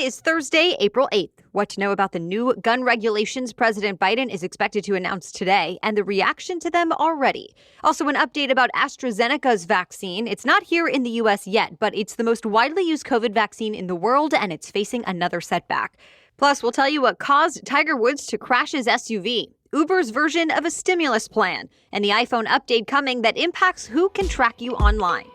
Today is Thursday, April 8th. What to know about the new gun regulations President Biden is expected to announce today and the reaction to them already. Also, an update about AstraZeneca's vaccine. It's not here in the U.S. yet, but it's the most widely used COVID vaccine in the world, and it's facing another setback. Plus, we'll tell you what caused Tiger Woods to crash his SUV, Uber's version of a stimulus plan, and the iPhone update coming that impacts who can track you online.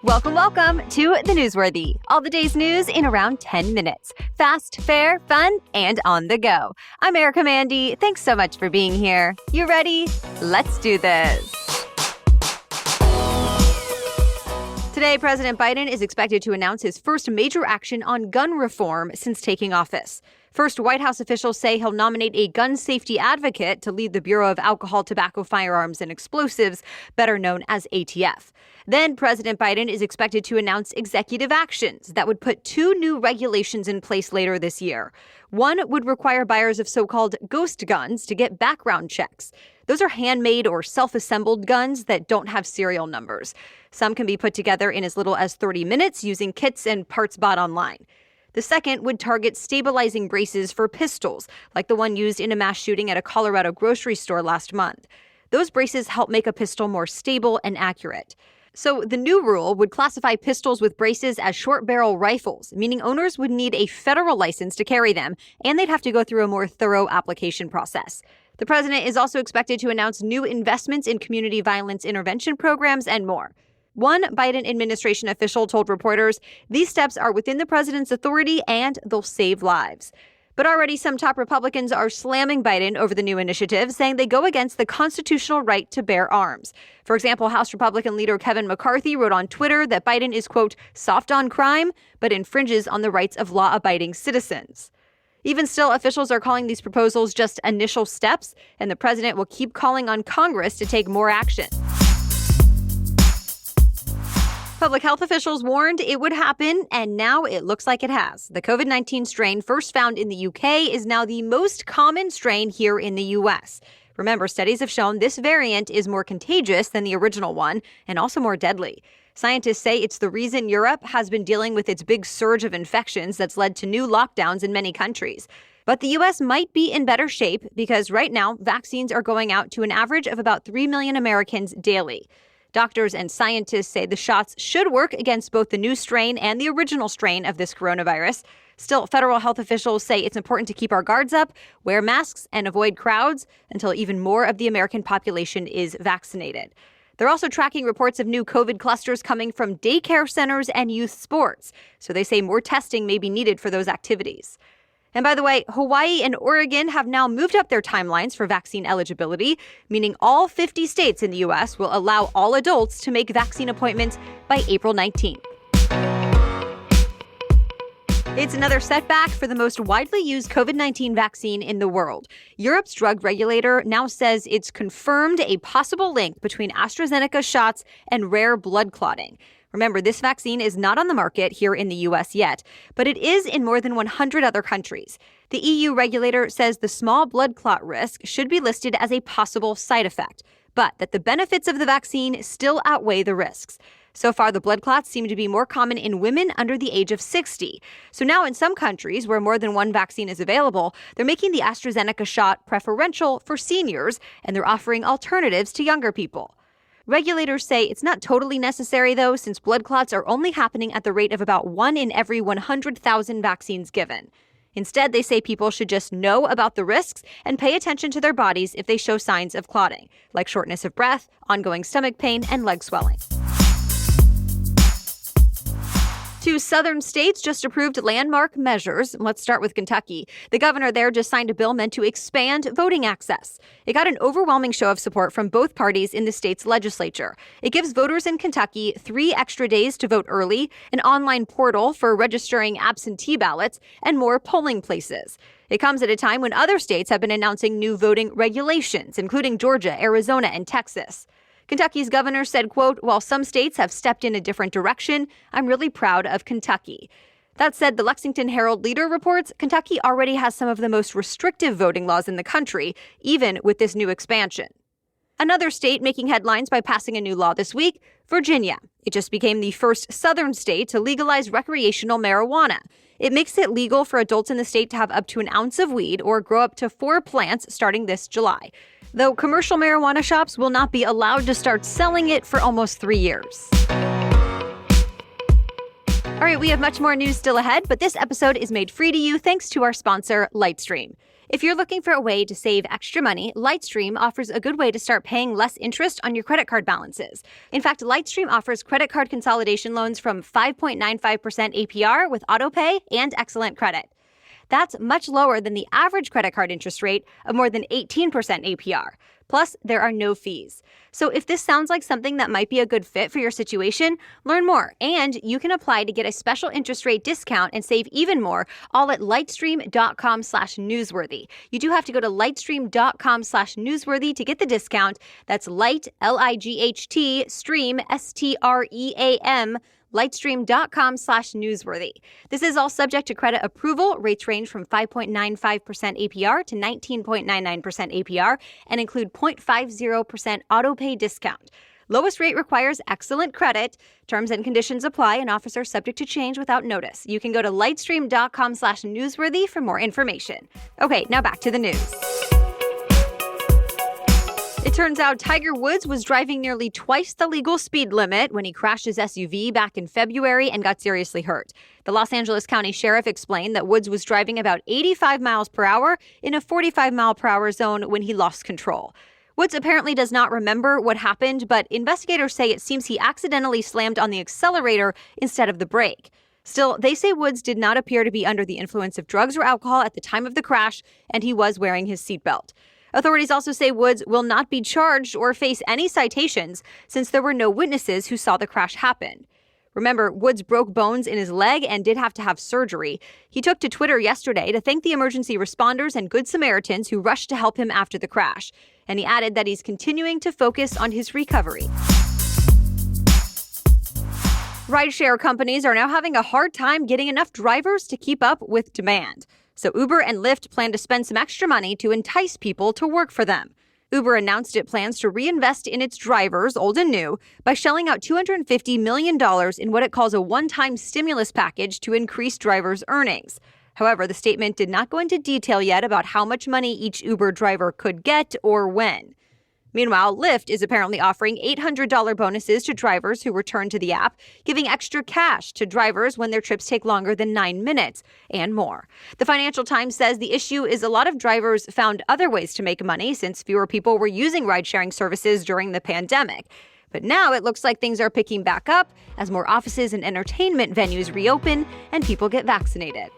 Welcome to The Newsworthy. All the day's news in around 10 minutes. Fast, fair, fun, and on the go. I'm Erica Mandy. Thanks so much for being here. You ready? Let's do this. Today, President Biden is expected to announce his first major action on gun reform since taking office. First, White House officials say he'll nominate a gun safety advocate to lead the Bureau of Alcohol, Tobacco, Firearms, and Explosives, better known as ATF. Then President Biden is expected to announce executive actions that would put two new regulations in place later this year. One would require buyers of so-called ghost guns to get background checks. Those are handmade or self-assembled guns that don't have serial numbers. Some can be put together in as little as 30 minutes using kits and parts bought online. The second would target stabilizing braces for pistols, like the one used in a mass shooting at a Colorado grocery store last month. Those braces help make a pistol more stable and accurate. So the new rule would classify pistols with braces as short-barrel rifles, meaning owners would need a federal license to carry them, and they'd have to go through a more thorough application process. The president is also expected to announce new investments in community violence intervention programs and more. One Biden administration official told reporters these steps are within the president's authority and they'll save lives. But already some top Republicans are slamming Biden over the new initiative, saying they go against the constitutional right to bear arms. For example, House Republican leader Kevin McCarthy wrote on Twitter that Biden is, quote, soft on crime, but infringes on the rights of law-abiding citizens. Even still, officials are calling these proposals just initial steps, and the president will keep calling on Congress to take more action. Public health officials warned it would happen, and now it looks like it has. The COVID-19 strain first found in the UK is now the most common strain here in the U.S. Remember, studies have shown this variant is more contagious than the original one and also more deadly. Scientists say it's the reason Europe has been dealing with its big surge of infections that's led to new lockdowns in many countries. But the U.S. might be in better shape because right now, vaccines are going out to an average of about 3 million Americans daily. Doctors and scientists say the shots should work against both the new strain and the original strain of this coronavirus. Still, federal health officials say it's important to keep our guards up, wear masks, and avoid crowds until even more of the American population is vaccinated. They're also tracking reports of new COVID clusters coming from daycare centers and youth sports. So they say more testing may be needed for those activities. And by the way, Hawaii and Oregon have now moved up their timelines for vaccine eligibility, meaning all 50 states in the U.S. will allow all adults to make vaccine appointments by April 19th. It's another setback for the most widely used COVID-19 vaccine in the world. Europe's drug regulator now says it's confirmed a possible link between AstraZeneca shots and rare blood clotting. Remember, this vaccine is not on the market here in the U.S. yet, but it is in more than 100 other countries. The EU regulator says the small blood clot risk should be listed as a possible side effect, but that the benefits of the vaccine still outweigh the risks. So far, the blood clots seem to be more common in women under the age of 60. So now in some countries where more than one vaccine is available, they're making the AstraZeneca shot preferential for seniors, and they're offering alternatives to younger people. Regulators say it's not totally necessary, though, since blood clots are only happening at the rate of about 1 in every 100,000 vaccines given. Instead, they say people should just know about the risks and pay attention to their bodies if they show signs of clotting, like shortness of breath, ongoing stomach pain, and leg swelling. Two southern states just approved landmark measures. Let's start with Kentucky. The governor there just signed a bill meant to expand voting access. It got an overwhelming show of support from both parties in the state's legislature. It gives voters in Kentucky 3 extra days to vote early, an online portal for registering absentee ballots, and more polling places. It comes at a time when other states have been announcing new voting regulations, including Georgia, Arizona, and Texas. Kentucky's governor said, quote, while some states have stepped in a different direction, I'm really proud of Kentucky. That said, the Lexington Herald leader reports Kentucky already has some of the most restrictive voting laws in the country, even with this new expansion. Another state making headlines by passing a new law this week, Virginia. It just became the first southern state to legalize recreational marijuana. It makes it legal for adults in the state to have up to an ounce of weed or grow up to 4 plants starting this July. Though commercial marijuana shops will not be allowed to start selling it for almost 3 years. All right, we have much more news still ahead, but this episode is made free to you thanks to our sponsor, Lightstream. If you're looking for a way to save extra money, Lightstream offers a good way to start paying less interest on your credit card balances. In fact, Lightstream offers credit card consolidation loans from 5.95% APR with autopay and excellent credit. That's much lower than the average credit card interest rate of more than 18% APR. Plus, there are no fees. So if this sounds like something that might be a good fit for your situation, learn more. And you can apply to get a special interest rate discount and save even more, all at lightstream.com/newsworthy. You do have to go to lightstream.com/newsworthy to get the discount. That's light, L-I-G-H-T, stream, S-T-R-E-A-M, lightstream.com/newsworthy. This is all subject to credit approval. Rates range from 5.95% APR to 19.99% APR and include 0.50% autopay discount. Lowest rate requires excellent credit. Terms and conditions apply and offers are subject to change without notice. You can go to lightstream.com/newsworthy for more information. Okay, now back to the news. It turns out Tiger Woods was driving nearly twice the legal speed limit when he crashed his SUV back in February and got seriously hurt. The Los Angeles County Sheriff explained that Woods was driving about 85 miles per hour in a 45 mile per hour zone when he lost control. Woods apparently does not remember what happened, but investigators say it seems he accidentally slammed on the accelerator instead of the brake. Still, they say Woods did not appear to be under the influence of drugs or alcohol at the time of the crash, and he was wearing his seatbelt. Authorities also say Woods will not be charged or face any citations since there were no witnesses who saw the crash happen. Remember, Woods broke bones in his leg and did have to have surgery. He took to Twitter yesterday to thank the emergency responders and Good Samaritans who rushed to help him after the crash. And he added that he's continuing to focus on his recovery. Rideshare companies are now having a hard time getting enough drivers to keep up with demand. So Uber and Lyft plan to spend some extra money to entice people to work for them. Uber announced it plans to reinvest in its drivers, old and new, by shelling out $250 million in what it calls a one-time stimulus package to increase drivers' earnings. However, the statement did not go into detail yet about how much money each Uber driver could get or when. Meanwhile, Lyft is apparently offering $800 bonuses to drivers who return to the app, giving extra cash to drivers when their trips take longer than 9 minutes, and more. The Financial Times says the issue is a lot of drivers found other ways to make money since fewer people were using ride-sharing services during the pandemic. But now it looks like things are picking back up as more offices and entertainment venues reopen and people get vaccinated.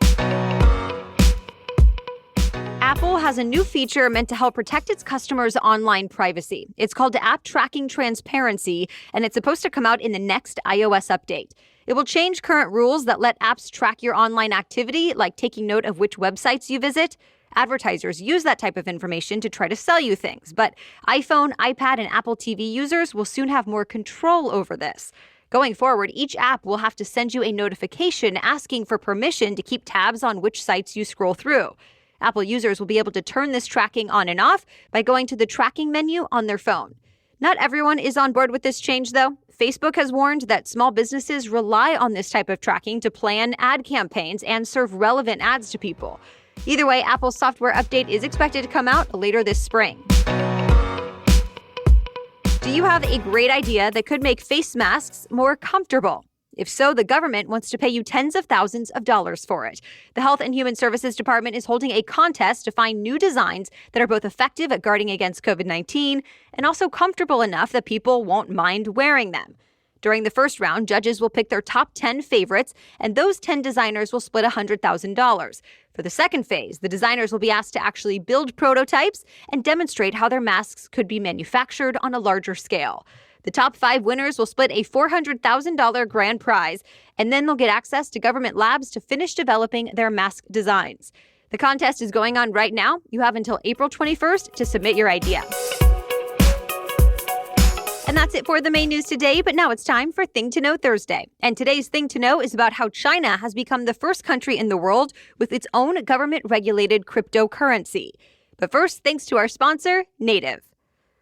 Apple has a new feature meant to help protect its customers' online privacy. It's called App Tracking Transparency, and it's supposed to come out in the next iOS update. It will change current rules that let apps track your online activity, like taking note of which websites you visit. Advertisers use that type of information to try to sell you things, but iPhone, iPad, and Apple TV users will soon have more control over this. Going forward, each app will have to send you a notification asking for permission to keep tabs on which sites you scroll through. Apple users will be able to turn this tracking on and off by going to the tracking menu on their phone. Not everyone is on board with this change, though. Facebook has warned that small businesses rely on this type of tracking to plan ad campaigns and serve relevant ads to people. Either way, Apple's software update is expected to come out later this spring. Do you have a great idea that could make face masks more comfortable? If so, the government wants to pay you tens of thousands of dollars for it. The Health and Human Services Department is holding a contest to find new designs that are both effective at guarding against COVID-19 and also comfortable enough that people won't mind wearing them. During the first round, judges will pick their top 10 favorites, and those 10 designers will split $100,000. For the second phase, the designers will be asked to actually build prototypes and demonstrate how their masks could be manufactured on a larger scale. The top 5 winners will split a $400,000 grand prize, and then they'll get access to government labs to finish developing their mask designs. The contest is going on right now. You have until April 21st to submit your idea. And that's it for the main news today, but now it's time for Thing to Know Thursday. And today's Thing to Know is about how China has become the first country in the world with its own government-regulated cryptocurrency. But first, thanks to our sponsor, Native.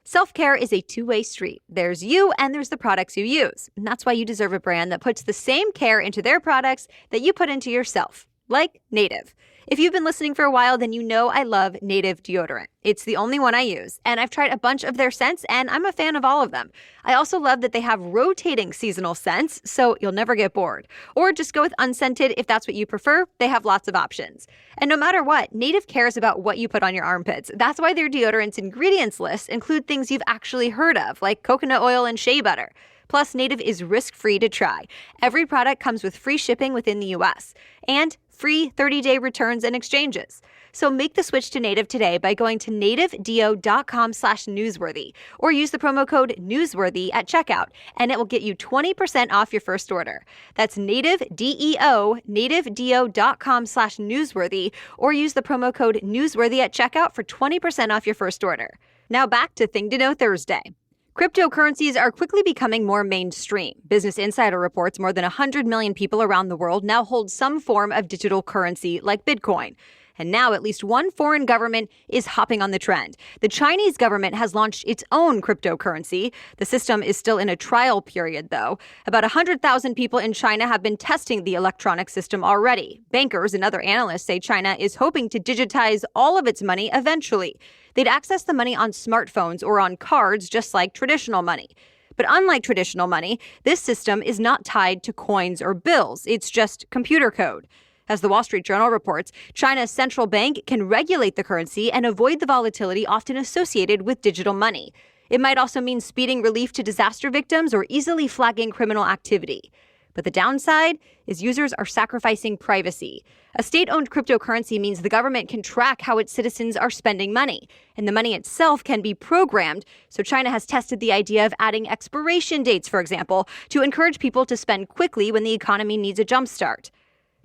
Self-care is a two-way street. There's you and there's the products you use. And that's why you deserve a brand that puts the same care into their products that you put into yourself, like Native. If you've been listening for a while, then you know I love Native deodorant. It's the only one I use, and I've tried a bunch of their scents, and I'm a fan of all of them. I also love that they have rotating seasonal scents, so you'll never get bored. Or just go with unscented if that's what you prefer. They have lots of options. And no matter what, Native cares about what you put on your armpits. That's why their deodorant's ingredients list include things you've actually heard of, like coconut oil and shea butter. Plus, Native is risk-free to try. Every product comes with free shipping within the U.S. and free 30-day returns and exchanges. So make the switch to Native today by going to nativedeo.com/newsworthy or use the promo code newsworthy at checkout, and it will get you 20% off your first order. That's nativedeo.com/newsworthy or use the promo code newsworthy at checkout for 20% off your first order. Now back to Thing to Know Thursday. Cryptocurrencies are quickly becoming more mainstream. Business Insider reports more than 100 million people around the world now hold some form of digital currency like Bitcoin. And now at least one foreign government is hopping on the trend. The Chinese government has launched its own cryptocurrency. The system is still in a trial period, though. About 100,000 people in China have been testing the electronic system already. Bankers and other analysts say China is hoping to digitize all of its money eventually. They'd access the money on smartphones or on cards, just like traditional money. But unlike traditional money, this system is not tied to coins or bills. It's just computer code. As the Wall Street Journal reports, China's central bank can regulate the currency and avoid the volatility often associated with digital money. It might also mean speeding relief to disaster victims or easily flagging criminal activity. But the downside is users are sacrificing privacy. A state-owned cryptocurrency means the government can track how its citizens are spending money, and the money itself can be programmed. So China has tested the idea of adding expiration dates, for example, to encourage people to spend quickly when the economy needs a jumpstart.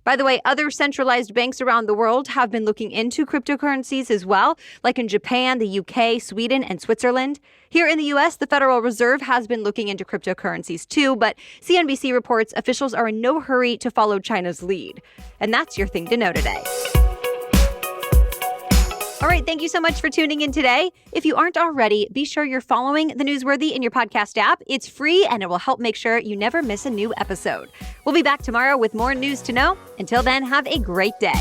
By the way, other centralized banks around the world have been looking into cryptocurrencies as well, like in Japan, the UK, Sweden, and Switzerland. Here in the U.S., the Federal Reserve has been looking into cryptocurrencies too, but CNBC reports officials are in no hurry to follow China's lead. And that's your Thing to Know today. All right, thank you so much for tuning in today. If you aren't already, be sure you're following The Newsworthy in your podcast app. It's free and it will help make sure you never miss a new episode. We'll be back tomorrow with more news to know. Until then, have a great day.